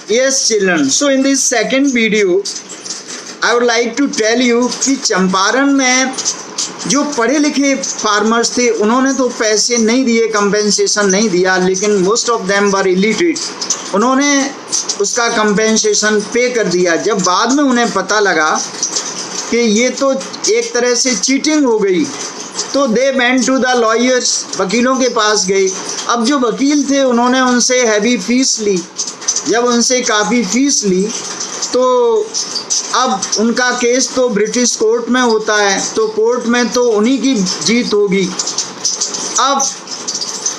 Yes, children. So in this second video, I would like to tell you कि चंपारण में जो पढ़े लिखे फार्मर्स थे उन्होंने तो पैसे नहीं दिए, कंपेंसेशन नहीं दिया, लेकिन most of them were illiterate. उन्होंने उसका कंपेंसेशन पे कर दिया। जब बाद में उन्हें पता लगा कि ये तो एक तरह से चीटिंग हो गई, तो they went to the lawyers, वकीलों के पास गए। अब जो वकील थे उन्होंने उनसे हैवी फीस ली। जब उनसे काफ़ी फीस ली तो अब उनका केस तो ब्रिटिश कोर्ट में होता है, तो कोर्ट में तो उन्हीं की जीत होगी। अब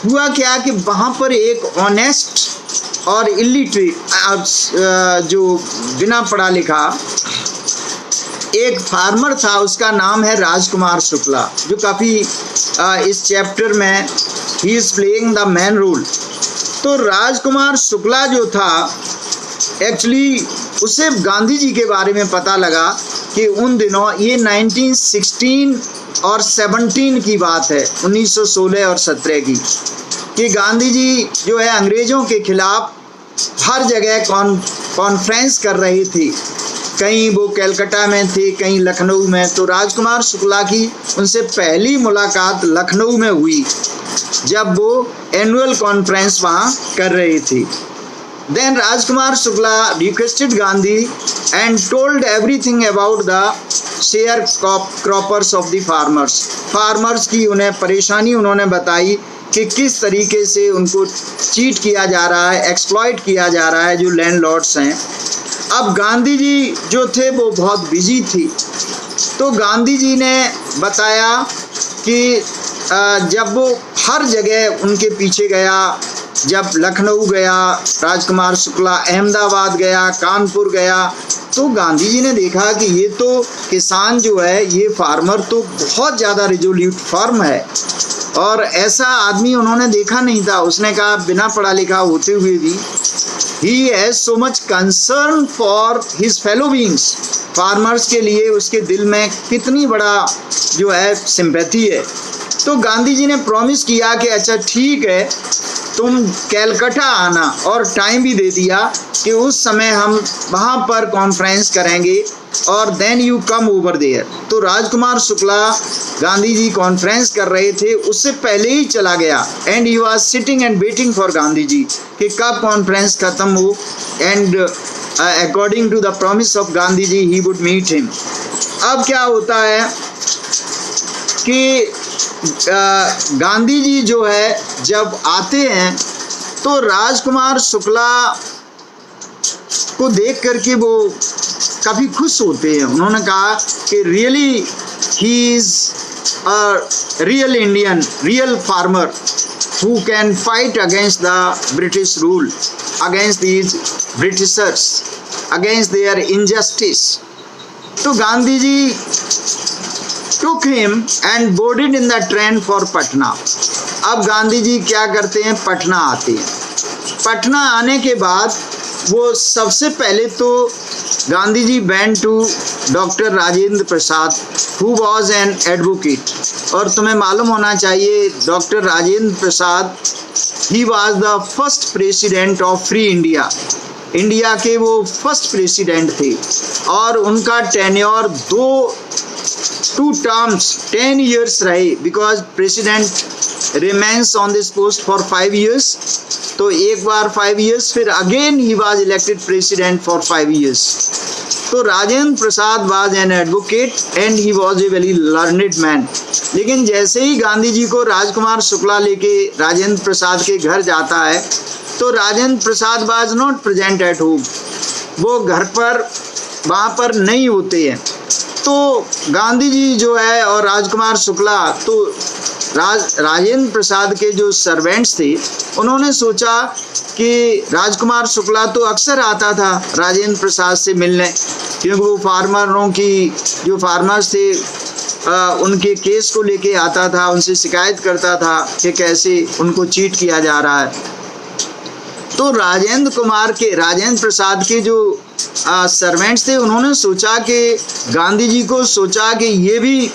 हुआ क्या कि वहाँ पर एक ऑनेस्ट और इलिटरेट जो बिना पढ़ा लिखा एक फार्मर था, उसका नाम है राजकुमार शुक्ला, जो काफ़ी इस चैप्टर में he is playing the main role. तो राजकुमार शुक्ला जो था, एक्चुअली उसे गांधी जी के बारे में पता लगा कि उन दिनों ये 1916 और 17 की बात है, 1916 और 17 की, कि गांधी जी जो है अंग्रेज़ों के खिलाफ हर जगह कॉन्फ्रेंस कर रही थी। कहीं वो कलकत्ता में थे, कहीं लखनऊ में। तो राजकुमार शुक्ला की उनसे पहली मुलाकात लखनऊ में हुई, जब वो एनुअल कॉन्फ्रेंस वहाँ कर रही थी। Then Rajkumar Shukla requested Gandhi and told everything about the sharecroppers of the farmers. Farmers की उन्हें परेशानी उन्होंने बताई कि किस तरीके से उनको चीट किया जा रहा है, एक्सप्लॉइट किया जा रहा है जो लैंडलॉर्ड्स हैं। अब गांधी जी जो थे वो बहुत बिजी थी, तो गांधी जी ने बताया कि जब वो हर जगह उनके पीछे गया, जब लखनऊ गया राजकुमार शुक्ला, अहमदाबाद गया, कानपुर गया, तो गांधी जी ने देखा कि ये तो किसान जो है, ये फार्मर तो बहुत ज़्यादा रिजोल्यूट फार्म है, और ऐसा आदमी उन्होंने देखा नहीं था। उसने कहा बिना पढ़ा लिखा होते हुए भी he has so much concern for his fellow beings. Farmers के लिए उसके दिल में कितनी बड़ा जो है सिंपैथी है। तो गांधी जी ने प्रॉमिस किया कि अच्छा ठीक है, तुम कलकत्ता आना, और टाइम भी दे दिया कि उस समय हम वहाँ पर कॉन्फ्रेंस करेंगे और then you come over there. तो राजकुमार शुक्ला गांधी जी कॉन्फ्रेंस कर रहे थे, उससे पहले ही चला गया, and he was sitting and waiting for Gandhi ji कि कब कॉन्फ्रेंस ख़त्म हो, and according to the promise of Gandhi ji he would meet him. अब क्या होता है कि गांधी जी जो है जब आते हैं तो राजकुमार शुक्ला को देख करके वो काफ़ी खुश होते हैं। उन्होंने कहा कि really he is a real Indian, real farmer who can fight against the British rule, against these Britishers, against their injustice. तो Gandhi ji took him and boarded in the train for Patna. अब गांधी जी क्या करते हैं, पटना आते हैं। पटना आने के बाद वो सबसे पहले तो Gandhi ji went to doctor Rajendra Prasad who was an advocate। और तुम्हें मालूम होना चाहिए doctor Rajendra Prasad he was the first president of free India। India के वो फर्स्ट प्रेसिडेंट थे, और उनका टेन्योर टू टर्म्स 10 years रहे, because president remains on this post for 5 years। तो एक बार 5 years, फिर again he was elected president for 5 years। तो Rajendra Prasad was an advocate and he was a very learned man. लेकिन जैसे ही गांधी जी को राजकुमार शुक्ला लेके राजेंद्र प्रसाद के घर जाता है, तो Rajendra Prasad was not present at home, वो घर पर वहाँ पर नहीं होते हैं। तो गांधी जी जो है और राजकुमार शुक्ला, तो राजेंद्र प्रसाद के जो सर्वेंट्स थे उन्होंने सोचा कि राजकुमार शुक्ला तो अक्सर आता था राजेंद्र प्रसाद से मिलने, क्योंकि वो फार्मरों की जो फार्मर्स थे उनके केस को लेके आता था, उनसे शिकायत करता था कि कैसे उनको चीट किया जा रहा है। तो राजेंद्र प्रसाद के जो सर्वेंट्स थे उन्होंने सोचा कि गांधी जी को सोचा कि ये भी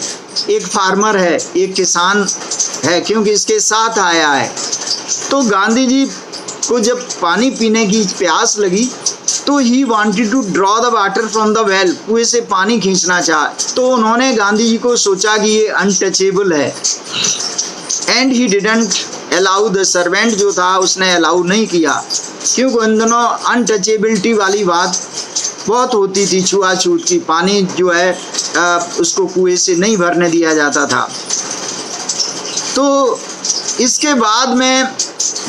एक फार्मर है, एक किसान है, क्योंकि इसके साथ आया है। तो गांधी जी को जब पानी पीने की प्यास लगी तो he wanted to draw the water from the well, कुएं से पानी खींचना चाहा, तो उन्होंने गांधी जी को सोचा कि ये अनटचेबल है। And he didn't allow, the servant जो था उसने अलाउ नहीं किया, क्योंकि उन दोनों अनटचेबिलिटी वाली बात बहुत होती थी, छुआछूत की, पानी जो है उसको कुएं से नहीं भरने दिया जाता था। तो इसके बाद में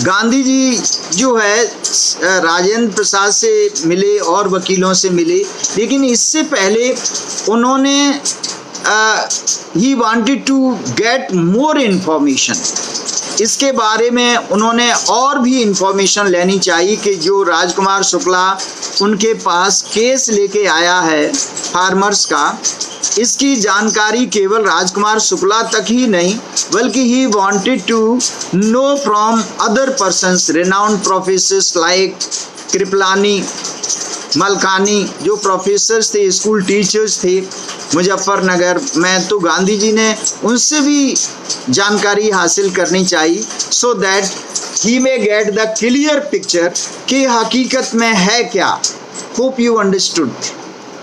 गांधी जी जो है राजेंद्र प्रसाद से मिले और वकीलों से मिले, लेकिन इससे पहले उन्होंने he wanted to get more information, इसके बारे में उन्होंने और भी इंफॉर्मेशन लेनी चाहिए कि जो राजकुमार शुक्ला उनके पास केस लेके आया है फार्मर्स का, इसकी जानकारी केवल राजकुमार शुक्ला तक ही नहीं बल्कि he wanted to know from other persons, renowned professors like Kripalani, Malkani, जो प्रोफेसर्स थे, स्कूल टीचर्स थे मुजफ्फरनगर में, तो गांधी जी ने उनसे भी जानकारी हासिल करनी चाहिए, so that he may get the clear picture कि हकीकत में है क्या। Hope you understood.